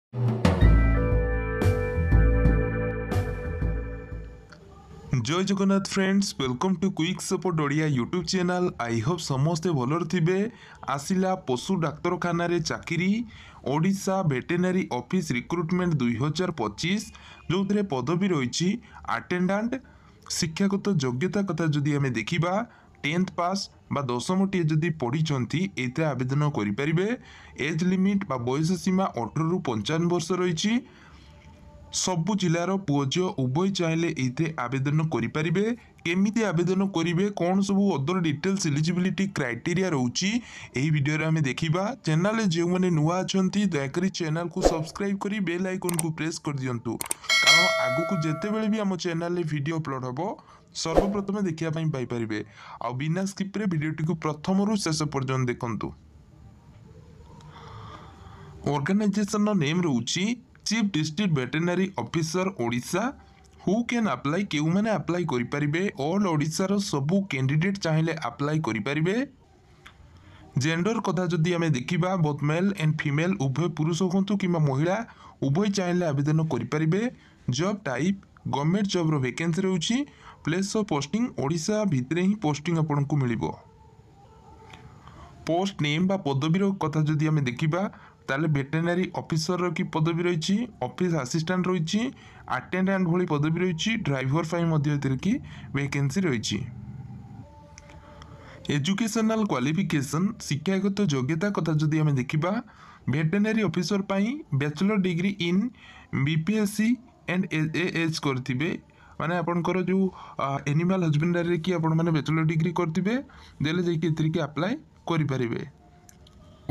जय Jagannath friends, welcome to quick support Odia YouTube channel. I hope समस्ते भलर थिबे। आसिला पशु डाक्तरखाना रे चाकरी ओडिशा वेटेनरी ऑफिस रिक्रुटमेंट 2025 जो पदवी रही अटेंडेंट। शिक्षागत योग्यता कथा जदि आमे देखिबा 10th पास बा 10टी जदि पढ़ी एते आवेदन करें। एज लिमिट बा बयस सीमा 18 रु 55 वर्ष रही। सबु जिलार पुओ झील उभय चाहिए ये आवेदन करें। केमिति आवेदन करेंगे, कौन सब अदर डिटेल्स एलिजिबिलिटी क्राइटेरिया रोची यही वीडियो आम देखा। चैनल जो मैंने नुआ अच्छा दयाकोरी चैनल को सब्सक्राइब कर बेल आइकन को प्रेस कर दिंतु, कारण आगक जिते बड़े भी आम चैनल वीडियो अपलोड हम सर्वप्रथम देखापी पाइपर। आ बिना स्किप्रे वीडियोटी को प्रथम रु शेष पर्यंत देखु। ऑर्गेनाइजेशन नेम रोची chief district veterinary officer Odisha. Who can apply, क्यों मैंने अप्लाई करें? ऑल ओडिशार सबू कैंडिडेट चाहिए अप्लाई करें। जेंडर कथा जदि आम देखा, बोथ मेल एंड फीमेल उभय पुरुष हूँ कि महिला उभय चाहिए आवेदन करें। Job type government job vacancy रही। प्लेस ऑफ पोस्टिंग ओडिशा भितर ही पोस्टिंग आपन को मिल। पोस्ट नेम बा पदवीर कथा जदि आम देखा ताले वेटेनरी ऑफिसर की पदवी रही, ऑफिस असिस्टेंट रही, अटेंडेंट भली पदवी रही, ड्राइवर की वैकेंसी रही। एजुकेशनल क्वालिफिकेशन शिक्षागत योग्यता कथा जदि आम देखा veterinary officer bachelor degree in BVSc and AH करथिबे, माने आपनकर जो एनिमल हस्बेंडरी की आपण माने बैचलर डिग्री करथिबे देले जाई के अप्लाई करि परिबे।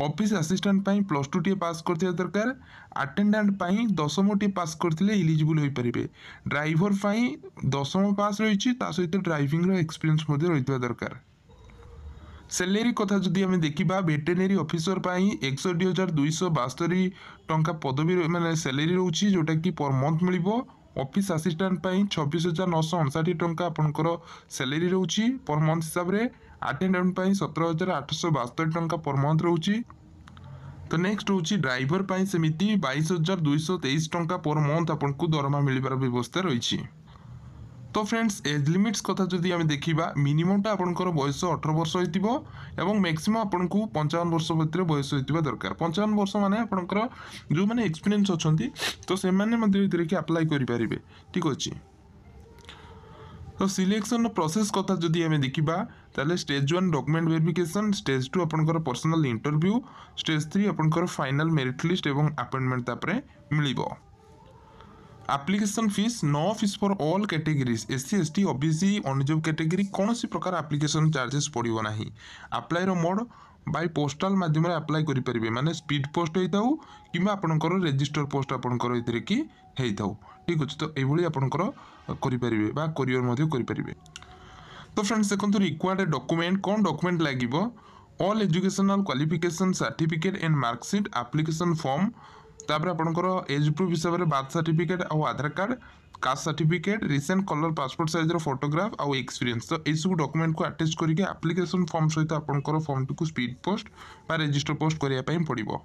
ऑफिस असिस्टेंट +2 टी पास करथिया दरकार। अटेंडेंट 10टी टी पास करथिले एलिजिबल होई परिबे। ड्राइवर 10th पास रही, सहित ड्राइविंग रो एक्सपीरियंस मध्ये रहितबा दरकार। सैलरी कथा जदि आम देखा वेटेनरी ऑफिसर 61,272 टंका पदवी माने सैलरी रोची, जोटा कि पर मंथ मिल। ऑफिस असिस्टेंट 26,959 टंका आपनकर सैलरी रोची पर मंथ हिसाब रे। अटेंडेंट 17,872 टंका पर मंथ रोची। तो नेक्स्ट रोची ड्राइवर सेमिति 22,223 टंका पर मंथ आपको दरमा मिलबार व्यवस्था रही। तो फ्रेंड्स एज लिमिट्स कथा जदि आम देखा मिनिममटा आपनकर बयस 18 वर्ष होइतिबो एवं मैक्सिमम आपनको 55 वर्ष भितर बयस होइतिबा दरकार। 55 वर्ष माने आपनकर जो माने एक्सपीरियंस अछंती तो से माने मध्ये भितर कि अप्लाई करि परिबे। ठीक अछि। तो सिलेक्शन प्रोसेस कथा जदि आम देखा ताले स्टेज 1 डॉक्यूमेंट वेरिफिकेशन, स्टेज 2 आपनकर पर्सनल इंटरव्यू, स्टेज 3 आपनकर फाइनल मेरिट लिस्ट एवं अपॉइंटमेंट तापरे मिलिबो। Application fees no fees for all categories SC ST OBC unreserved category कौन सी प्रकार एप्लिकेशन चार्जेस पड़ो ना। अप्लाई मोड बाय पोस्टाल माध्यम अप्लाई करें, माने स्पीड पोस्ट होता कि आपंकर रेजिस्टर पोस्ट आपंकर कि होता। ठीक अच्छे। तो ये आपंकर करें बा कोरियर करें। तो फ्रेंड्स देखो रिक्वायर्ड डॉक्यूमेंट कौन डॉक्यूमेंट लगे। All educational qualification certificate and marksheet application form, तापर आपनकर एज प्रूफ हिसाब से बर्थ सर्टिफिकेट और Aadhaar card, caste certificate, recent colour passport size photograph और एक्सपीरियंस। तो यू डॉक्यूमेंट को अटैच करके एप्लिकेशन फॉर्म सहित आपनकर फॉर्म को स्पीड पोस्ट बा रजिस्टर पोस्ट करने पड़ो।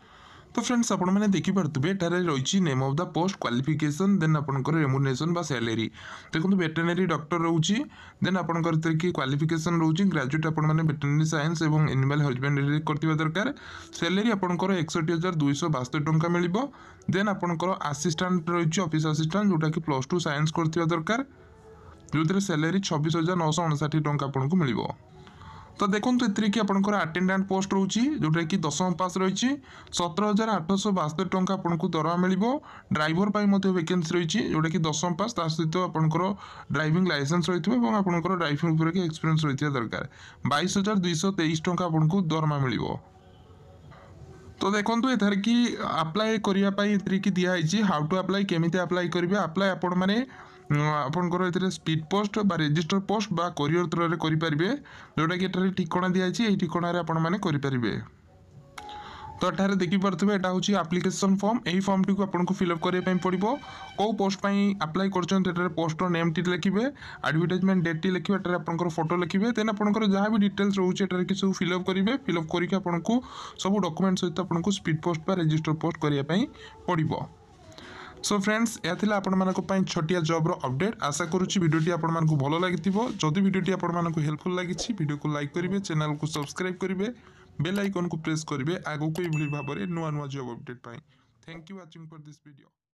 तो फ्रेंड्स आपण मैंने देखिपे एठारे रही name of the post, qualification, then आपनकर रेम्युनरेशन बा सैलरी। देखो वेटेनरी डॉक्टर रोची, देन आपनकर कि क्वालिफिकेशन रोची ग्रेजुएट आपण मैंने वेटेनरी साइंस एवं एनिमल हस्बेंडरी करथिबा दरकार। सैलरी आपनकर 61,272 टंका मिलिबो। देन आपनकर असिस्टेंट रही ऑफिस असिस्टेंट जोटा कि +2 साइंस करथिबा दरकार, जो सैलरी 26,959 टंका आपनको मिलिबो। तो देखो ये कि आपंकर अटेंडेंट पोस्ट रोची जोटा कि 10th पास रही 17,872 टंका आपको दरमा मिल। ड्राइवर वैकेंसी रही जोटा कि 10th पास सहित आपंकर ड्राइविंग लाइसेंस रही है आपंकर ड्राइविंग उपर एक्सपीरियंस रही दरकार। 22,223 टंका आपको दरमा मिल। तो देखो एथार कि अप्लाई करने की दिखाई हाउ टू अप्लाई केमिति अप्लाई करेंगे। अप्लाई आपण मैंने आपंकर स्पीड पोस्ट बा रजिस्टर पोस्ट बा कोरियर थ्रू करेंगे, जोटा कि ठिकना दिखाई ठिकणार करेंगे। तो एठारे देखिपे यहाँ हूँ एप्लिकेशन फॉर्म। यही फॉर्म टी आपको फिलअप करने पड़ो। कौ पोस्ट अप्लाई कर पोस्टर नेम टी लिखे, एडवर्टाइजमेंट डेट टी लिखे, आपंकर फोटो लिखे, देन आपंकर जहाँ भी डिटेल्स रोचे कि सब फिलअप करेंगे। फिलअप करके आपको सब डॉक्यूमेंट सहित आपको स्पीड पोस्ट बा रजिस्टर पोस्ट करने पड़ो। सो फ्रेंड्स या थिला आपण मानको पई छोटिया जॉब रो अपडेट आशा करूची वीडियोटी आपण मानको भलो लागितिबो जदि वीडियोटी आपण मानको हेल्पफुल लागिछि वीडियो को लाइक करिवे चैनल को सब्सक्राइब करिवे बेल आइकन को प्रेस करिवे आगो कोई भली भाबरे नुवा नुवा जॉब अपडेट पई thank you watching for this video.